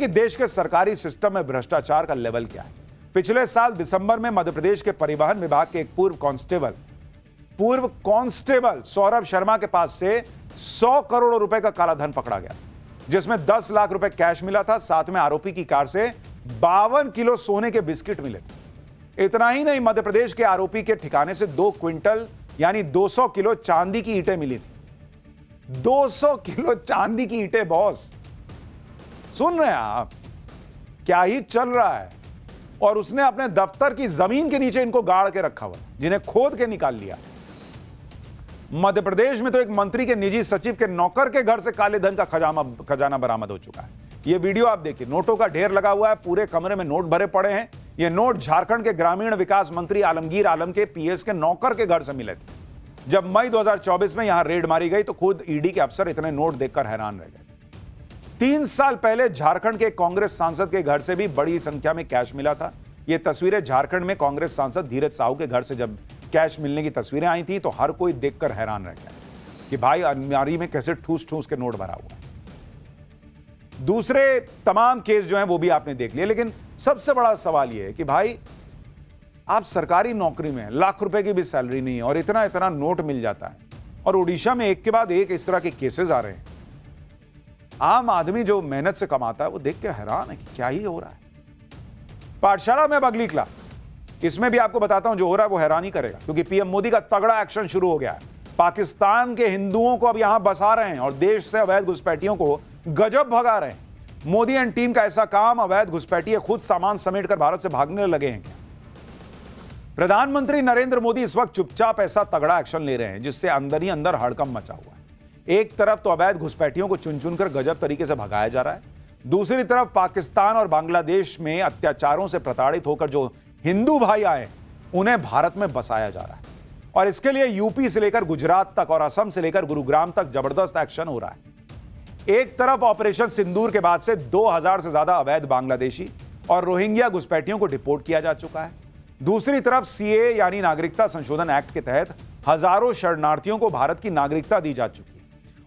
कि देश के सरकारी सिस्टम में भ्रष्टाचार का लेवल क्या है। पिछले साल दिसंबर में मध्य प्रदेश के परिवहन विभाग के एक पूर्व कांस्टेबल सौरभ शर्मा के पास से 100 करोड़ रुपए का काला धन पकड़ा गया, जिसमें 10 लाख रुपए कैश मिला था। साथ में आरोपी की कार से 52 किलो सोने के बिस्किट मिले थे। इतना ही नहीं, मध्य प्रदेश के आरोपी के ठिकाने से 2 क्विंटल यानी 200 किलो चांदी की ईंटें मिली थी। 200 किलो चांदी की ईंटें बॉस, सुन रहे हैं आप क्या ही चल रहा है। और उसने अपने दफ्तर की जमीन के नीचे इनको गाड़ के रखा हुआ, जिन्हें खोद के निकाल लिया। मध्य प्रदेश में तो एक मंत्री के निजी सचिव के नौकर के घर से काले धन का खजाना बरामद हो चुका है। यह वीडियो आप देखिए, नोटों का ढेर लगा हुआ है, पूरे कमरे में नोट भरे पड़े हैं। ये नोट झारखंड के ग्रामीण विकास मंत्री आलमगीर आलम के पीएस के नौकर के घर से मिले थे। जब मई 2024 में यहां रेड मारी गई तो खुद ईडी के अफसर इतने नोट देखकर हैरान रह गए। 3 साल पहले झारखंड के कांग्रेस सांसद के घर से भी बड़ी संख्या में कैश मिला था। ये तस्वीरें झारखंड में कांग्रेस सांसद धीरज साहू के घर से जब कैश मिलने की तस्वीरें आई थी तो हर कोई देखकर हैरान रह गया कि भाई अलमारी में कैसे ठूस ठूस के नोट भरा हुआ है। दूसरे तमाम केस जो हैं वो भी आपने देख लिए, लेकिन सबसे बड़ा सवाल यह है कि भाई आप सरकारी नौकरी में, लाख रुपए की भी सैलरी नहीं है और इतना इतना नोट मिल जाता है। और उड़ीसा में एक के बाद एक इस तरह के केसेस आ रहे हैं। आम आदमी जो मेहनत से कमाता है वो देख के हैरान है कि क्या ही हो रहा है। पाठशाला में अब अगली क्लास, इसमें भी आपको बताता हूं जो हो रहा है वो हैरान ही करेगा, क्योंकि पीएम मोदी का तगड़ा एक्शन शुरू हो गया है। पाकिस्तान के हिंदुओं को अब यहां बसा रहे हैं और देश से अवैध घुसपैठियों को गजब भगा रहे हैं। मोदी एंड टीम का ऐसा काम, अवैध घुसपैठिए खुद सामान समेटकर भारत से भागने लगे हैं क्या? प्रधानमंत्री नरेंद्र मोदी इस वक्त चुपचाप ऐसा तगड़ा एक्शन ले रहे हैं जिससे अंदर ही अंदर हड़कंप मचा हुआ है। एक तरफ तो अवैध घुसपैठियों को चुन चुनकर गजब तरीके से भगाया जा रहा है, दूसरी तरफ पाकिस्तान और बांग्लादेश में अत्याचारों से प्रताड़ित होकर जो हिंदू भाई आए उन्हें भारत में बसाया जा रहा है। और इसके लिए यूपी से लेकर गुजरात तक और असम से लेकर गुरुग्राम तक जबरदस्त एक्शन हो रहा है। एक तरफ ऑपरेशन सिंदूर के बाद से 2000 से ज्यादा अवैध बांग्लादेशी और रोहिंग्या घुसपैठियों को डिपोर्ट किया जा चुका है। दूसरी तरफ सीए यानी नागरिकता संशोधन एक्ट के तहत हजारों शरणार्थियों को भारत की नागरिकता दी जा चुकी है।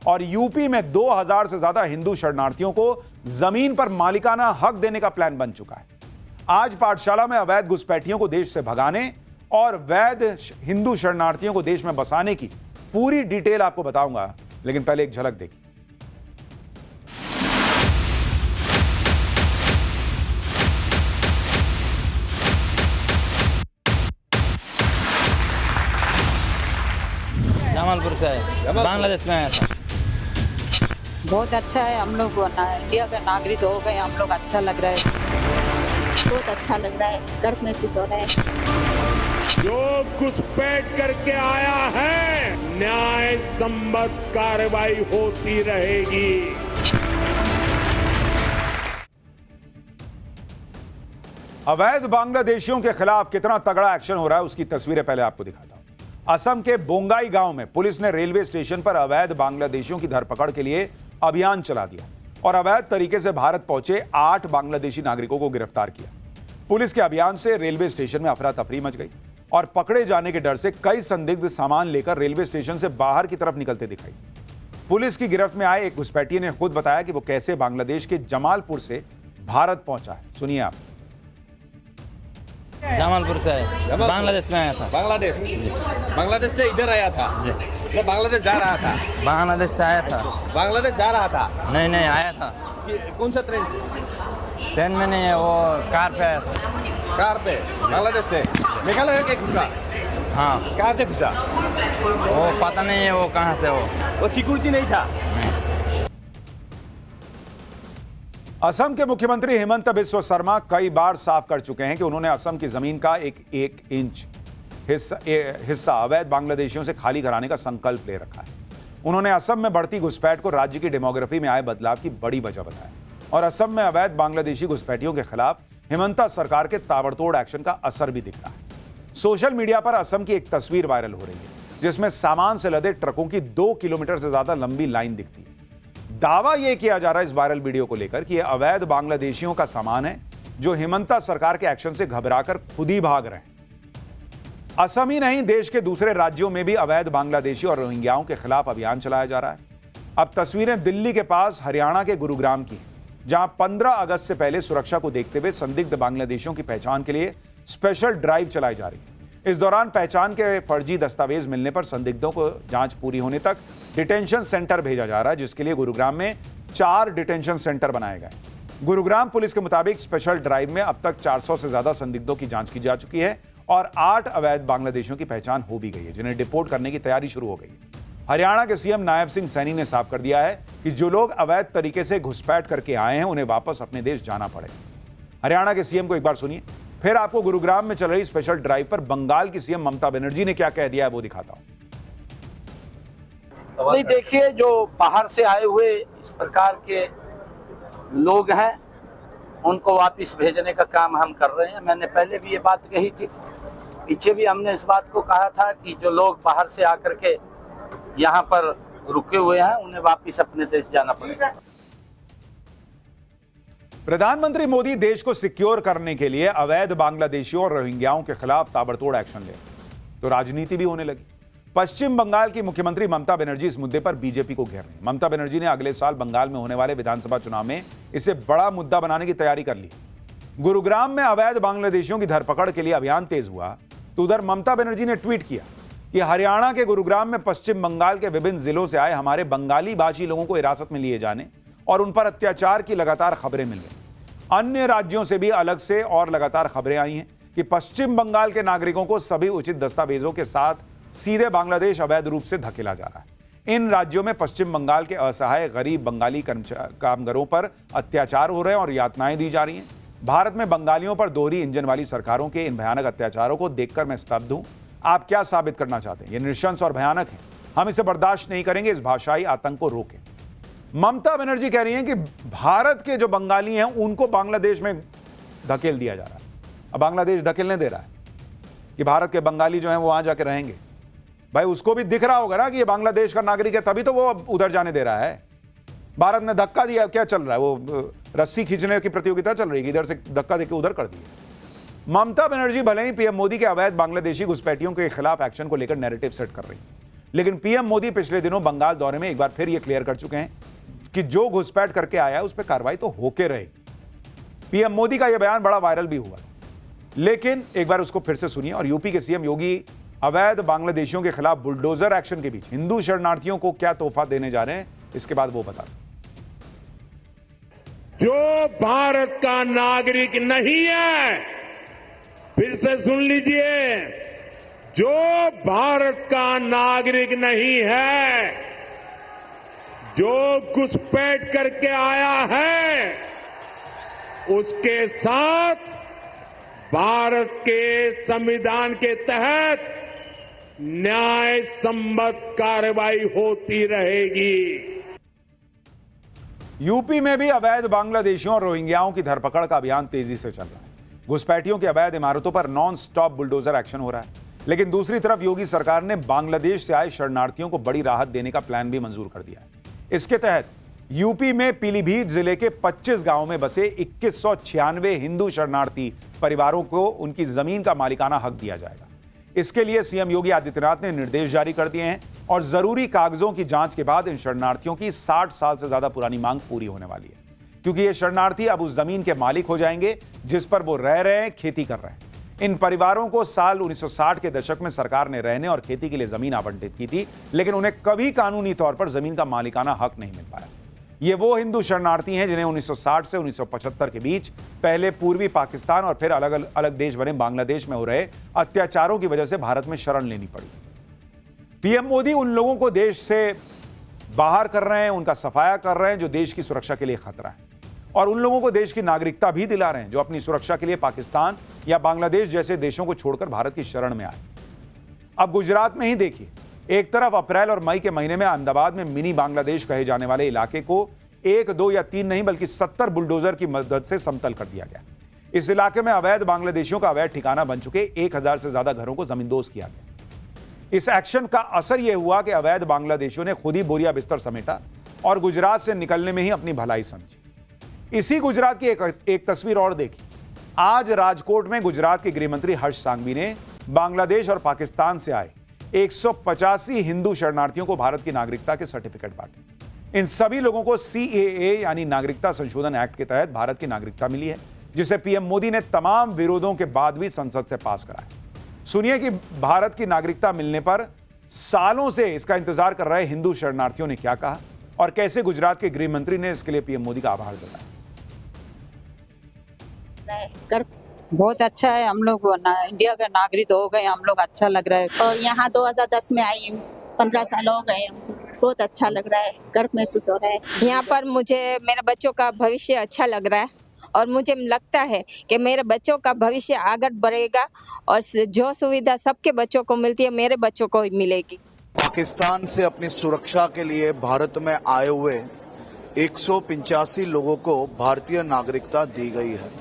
और यूपी में 2000 से ज्यादा हिंदू शरणार्थियों को जमीन पर मालिकाना हक देने का प्लान बन चुका है। आज पाठशाला में अवैध घुसपैठियों को देश से भगाने और वैध हिंदू शरणार्थियों को देश में बसाने की पूरी डिटेल आपको बताऊंगा, लेकिन पहले एक झलक देखिए। जमालपुर से है, बांग्लादेश में आया था। बहुत अच्छा है, हम लोग इंडिया का नागरिक हो गए, हम लोग अच्छा लग रहा है। बहुत अच्छा लग रहा है, गर्व महसूस हो रहा है। जो घुसपैठ करके आया है, न्याय संबद्ध कार्रवाई होती रहेगी। अवैध बांग्लादेशियों के खिलाफ कितना तगड़ा एक्शन हो रहा है उसकी तस्वीरें पहले आपको दिखाता हूं। असम के बोंगाई गांव में पुलिस ने रेलवे स्टेशन पर अवैध बांग्लादेशियों की धरपकड़ के लिए अभियान चला दिया और अवैध तरीके से भारत पहुंचे 8 बांग्लादेशी नागरिकों को गिरफ्तार किया। पुलिस के अभियान से रेलवे स्टेशन में अफरा तफरी मच गई और पकड़े जाने के डर से कई संदिग्ध सामान लेकर रेलवे स्टेशन से बाहर की तरफ निकलते दिखाई दिए। पुलिस की गिरफ्त में आए एक घुसपैठिए ने खुद बताया कि वो कैसे बांग्लादेश के जमालपुर से भारत पहुंचा है। सुनिए आप। जमालपुर से है, बांग्लादेश में आया था। बांग्लादेश से इधर आया था? मैं बांग्लादेश जा रहा था। बांग्लादेश से आया था? बांग्लादेश जा रहा था? नहीं आया था। कौन सा ट्रेन से? ट्रेन में नहीं है, वो कार पे आया था। कार पे? बांग्लादेश से मेघालय के घुसा? हाँ। कहाँ से घुसा? वो पता नहीं है वो कहाँ से। वो सिक्योरिटी नहीं था? असम के मुख्यमंत्री हेमंत बिस्वा शर्मा कई बार साफ कर चुके हैं कि उन्होंने असम की जमीन का एक इंच हिस्सा अवैध बांग्लादेशियों से खाली कराने का संकल्प ले रखा है। उन्होंने असम में बढ़ती घुसपैठ को राज्य की डेमोग्राफी में आए बदलाव की बड़ी वजह बताया और असम में अवैध बांग्लादेशी घुसपैठियों के खिलाफ हेमंता सरकार के ताबड़तोड़ एक्शन का असर भी दिख रहा है। सोशल मीडिया पर असम की एक तस्वीर वायरल हो रही है जिसमें सामान से लदे ट्रकों की 2 किलोमीटर से ज्यादा लंबी लाइन दिखती है। दावा यह किया जा रहा है इस वायरल वीडियो को लेकर कि यह अवैध बांग्लादेशियों का सामान है जो हेमंता सरकार के एक्शन से घबराकर खुद ही भाग रहे हैं। असम ही नहीं, देश के दूसरे राज्यों में भी अवैध बांग्लादेशी और रोहिंग्याओं के खिलाफ अभियान चलाया जा रहा है। अब तस्वीरें दिल्ली के पास हरियाणा के गुरुग्राम की हैं। जहां 15 अगस्त से पहले सुरक्षा को देखते हुए संदिग्ध बांग्लादेशियों की पहचान के लिए स्पेशल ड्राइव चलाई जा रही है। इस दौरान पहचान के फर्जी दस्तावेज मिलने पर संदिग्धों को जांच पूरी होने तक डिटेंशन सेंटर भेजा जा रहा है, जिसके लिए गुरुग्राम में 4 डिटेंशन सेंटर बनाए गए। गुरुग्राम पुलिस के मुताबिक स्पेशल ड्राइव में अब तक 400 से ज्यादा संदिग्धों की जांच की जा चुकी है और 8 अवैध बांग्लादेशियों की पहचान हो भी गई है, जिन्हें डिपोर्ट करने की तैयारी शुरू हो गई है। हरियाणा के सीएम नायब सिंह सैनी ने साफ कर दिया है कि जो लोग अवैध तरीके से घुसपैठ करके आए हैं उन्हें वापस अपने देश जाना पड़ेगा। हरियाणा के सीएम को एक बार सुनिए, फिर आपको गुरुग्राम में चल रही स्पेशल ड्राइव पर बंगाल की सीएम ममता बनर्जी ने क्या कह दिया है वो दिखाता हूं। नहीं, देखिए, जो बाहर से आए हुए इस प्रकार के लोग हैं उनको वापस भेजने का काम हम कर रहे हैं। मैंने पहले भी ये बात कही थी, पीछे भी हमने इस बात को कहा था कि जो लोग बाहर से आकर के यहाँ पर रुके हुए हैं उन्हें वापस अपने देश जाना पड़ेगा। प्रधानमंत्री मोदी देश को सिक्योर करने के लिए अवैध बांग्लादेशियों और रोहिंग्याओं के खिलाफ ताबड़तोड़ एक्शन ले तो राजनीति भी होने लगी। पश्चिम बंगाल की मुख्यमंत्री ममता बनर्जी इस मुद्दे पर बीजेपी को घेर रही हैं। ममता बनर्जी ने अगले साल बंगाल में होने वाले विधानसभा चुनाव में इसे बड़ा मुद्दा बनाने की तैयारी कर ली। गुरुग्राम में अवैध बांग्लादेशियों की धरपकड़ के लिए अभियान तेज हुआ तो उधर ममता बनर्जी ने ट्वीट किया कि हरियाणा के गुरुग्राम में पश्चिम बंगाल के विभिन्न जिलों से आए हमारे बंगाली भाषी लोगों को हिरासत में लिए जाने और उन पर अत्याचार की लगातार खबरें मिल रही। अन्य राज्यों से भी अलग से और लगातार खबरें आई हैं कि पश्चिम बंगाल के नागरिकों को सभी उचित दस्तावेजों के साथ सीधे बांग्लादेश अवैध रूप से धकेला जा रहा है। इन राज्यों में पश्चिम बंगाल के असहाय गरीब बंगाली कामगारों पर अत्याचार हो रहे हैं और यातनाएं दी जा रही हैं। भारत में बंगालियों पर दोहरी इंजन वाली सरकारों के इन भयानक अत्याचारों को देखकर मैं स्तब्ध हूं। आप क्या साबित करना चाहते हैं? ये नृशंस और भयानक है, हम इसे बर्दाश्त नहीं करेंगे। इस भाषाई आतंक को रोकें। ममता बनर्जी कह रही हैं कि भारत के जो बंगाली हैं उनको बांग्लादेश में धकेल दिया जा रहा है। अब बांग्लादेश धकेलने दे रहा है कि भारत के बंगाली जो हैं वो वहां जाके रहेंगे। भाई उसको भी दिख रहा होगा ना कि ये बांग्लादेश का नागरिक है, तभी तो वो उधर जाने दे रहा है। भारत ने धक्का दिया, क्या चल रहा है? वो रस्सी खींचने की प्रतियोगिता चल रही है, इधर से धक्का देके उधर कर दिया। ममता बनर्जी भले ही पीएम मोदी के अवैध बांग्लादेशी घुसपैठियों के खिलाफ एक्शन को लेकर नैरेटिव सेट कर रही, लेकिन पीएम मोदी पिछले दिनों बंगाल दौरे में एक बार फिर यह क्लियर कर चुके हैं कि जो घुसपैठ करके आया है उस पर कार्रवाई तो होके रहेगी। पीएम मोदी का यह बयान बड़ा वायरल भी हुआ, लेकिन एक बार उसको फिर से सुनिए। और यूपी के सीएम योगी अवैध बांग्लादेशियों के खिलाफ बुलडोजर एक्शन के बीच हिंदू शरणार्थियों को क्या तोहफा देने जा रहे हैं, इसके बाद वो बता। जो भारत का नागरिक नहीं है, फिर से सुन लीजिए, जो भारत का नागरिक नहीं है, जो घुसपैठ करके आया है, उसके साथ भारत के संविधान के तहत न्याय संबद्ध कार्रवाई होती रहेगी। यूपी में भी अवैध बांग्लादेशियों और रोहिंग्याओं की धरपकड़ का अभियान तेजी से चल रहा है। घुसपैठियों की अवैध इमारतों पर नॉन स्टॉप बुलडोजर एक्शन हो रहा है, लेकिन दूसरी तरफ योगी सरकार ने बांग्लादेश से आए शरणार्थियों को बड़ी राहत देने का प्लान भी मंजूर कर दिया है। इसके तहत यूपी में पीलीभीत जिले के 25 गांवों में बसे 2196 हिंदू शरणार्थी परिवारों को उनकी जमीन का मालिकाना हक दिया जाएगा। इसके लिए सीएम योगी आदित्यनाथ ने निर्देश जारी कर दिए हैं और जरूरी कागजों की जांच के बाद इन शरणार्थियों की 60 साल से ज्यादा पुरानी मांग पूरी होने वाली है, क्योंकि ये शरणार्थी अब उस जमीन के मालिक हो जाएंगे जिस पर वो रह रहे हैं, खेती कर रहे हैं। इन परिवारों को साल 1960 के दशक में सरकार ने रहने और खेती के लिए जमीन आवंटित की थी, लेकिन उन्हें कभी कानूनी तौर पर जमीन का मालिकाना हक नहीं मिल पाया। ये वो हिंदू शरणार्थी हैं जिन्हें 1960 से 1975 के बीच पहले पूर्वी पाकिस्तान और फिर अलग अलग देश बने बांग्लादेश में हो रहे अत्याचारों की वजह से भारत में शरण लेनी पड़ी। पीएम मोदी उन लोगों को देश से बाहर कर रहे हैं, उनका सफाया कर रहे हैं जो देश की सुरक्षा के लिए खतरा है, और उन लोगों को देश की नागरिकता भी दिला रहे हैं जो अपनी सुरक्षा के लिए पाकिस्तान या बांग्लादेश जैसे देशों को छोड़कर भारत की शरण में आए। अब गुजरात में ही देखिए, एक तरफ अप्रैल और मई के महीने में अहमदाबाद में मिनी बांग्लादेश कहे जाने वाले इलाके को 1, 2 या 3 नहीं बल्कि 70 बुलडोजर की मदद से समतल कर दिया गया। इस इलाके में अवैध बांग्लादेशियों का अवैध ठिकाना बन चुके 1000 से ज्यादा घरों को जमींदोज किया गया। इस एक्शन का असर यह हुआ कि अवैध बांग्लादेशियों ने खुद ही बोरिया बिस्तर समेटा और गुजरात से निकलने में ही अपनी भलाई समझी। इसी गुजरात की एक तस्वीर और देखी। आज राजकोट में गुजरात के गृहमंत्री हर्ष सांघवी ने बांग्लादेश और पाकिस्तान से आए 185 हिंदू शरणार्थियों को भारत की नागरिकता के सर्टिफिकेट बांटे। इन सभी लोगों को CAA यानी नागरिकता संशोधन एक्ट के तहत भारत की नागरिकता मिली है, जिसे पीएम मोदी ने तमाम विरोधों के बाद भी संसद से पास कराया। सुनिए कि भारत की नागरिकता मिलने पर सालों से इसका इंतजार कर रहे हिंदू शरणार्थियों ने क्या कहा और कैसे गुजरात के गृह मंत्री ने इसके लिए पीएम मोदी का आभार जताया। गर्व बहुत अच्छा है, हम लोग इंडिया का नागरिक हो गए, हम लोग अच्छा लग रहा है। और यहाँ 2010 में आई हूँ, 15 साल हो गए हमको। बहुत अच्छा लग रहा है, गर्व महसूस हो रहा है। यहाँ पर मुझे मेरे बच्चों का भविष्य अच्छा लग रहा है और मुझे लगता है कि मेरे बच्चों का भविष्य आगे बढ़ेगा और जो सुविधा सबके बच्चों को मिलती है मेरे बच्चों को भी मिलेगी। पाकिस्तान से अपनी सुरक्षा के लिए भारत में आए हुए 185 लोगों को भारतीय नागरिकता दी गई है।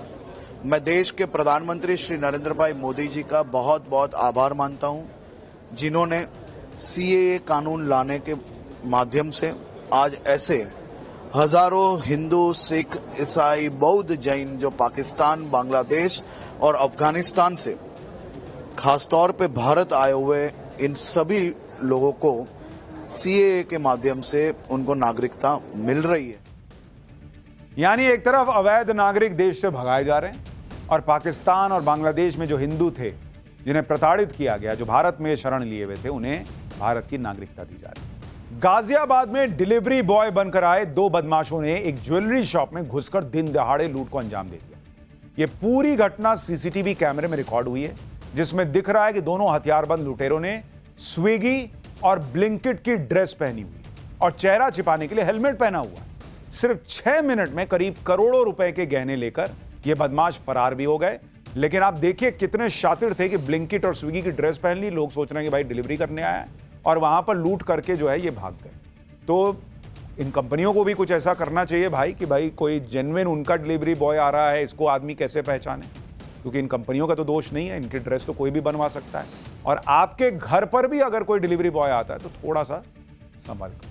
मैं देश के प्रधानमंत्री श्री नरेंद्र भाई मोदी जी का बहुत बहुत आभार मानता हूं, जिन्होंने CAA कानून लाने के माध्यम से आज ऐसे हजारों हिंदू, सिख, ईसाई, बौद्ध, जैन जो पाकिस्तान, बांग्लादेश और अफगानिस्तान से खासतौर पे भारत आए हुए इन सभी लोगों को CAA के माध्यम से उनको नागरिकता मिल रही है। यानी एक तरफ अवैध नागरिक देश से भगाए जा रहे हैं और पाकिस्तान और बांग्लादेश में जो हिंदू थे, जिन्हें प्रताड़ित किया गया, जो भारत में शरण लिए हुए थे, उन्हें भारत की नागरिकता दी जा रही है। गाजियाबाद में डिलीवरी बॉय बनकर आए 2 बदमाशों ने एक ज्वेलरी शॉप में घुसकर दिन दहाड़े लूट को अंजाम दे दिया। यह पूरी घटना CCTV कैमरे में रिकॉर्ड हुई है, जिसमें दिख रहा है कि दोनों हथियारबंद लुटेरों ने स्विगी और ब्लिंकिट की ड्रेस पहनी हुई और चेहरा छिपाने के लिए हेलमेट पहना हुआ। सिर्फ 6 मिनट में करीब करोड़ों रुपए के गहने लेकर यह बदमाश फरार भी हो गए। लेकिन आप देखिए कितने शातिर थे कि ब्लिंकिट और स्विगी की ड्रेस पहन ली, लोग सोच रहे हैं कि भाई डिलीवरी करने आया है, और वहां पर लूट करके जो है ये भाग गए। तो इन कंपनियों को भी कुछ ऐसा करना चाहिए भाई कि भाई कोई जेन्युइन उनका डिलीवरी बॉय आ रहा है, इसको आदमी कैसे पहचाने, क्योंकि इन कंपनियों का तो दोष नहीं है, इनकी ड्रेस तो कोई भी बनवा सकता है। और आपके घर पर भी अगर कोई डिलीवरी बॉय आता है तो थोड़ा सा संभल कर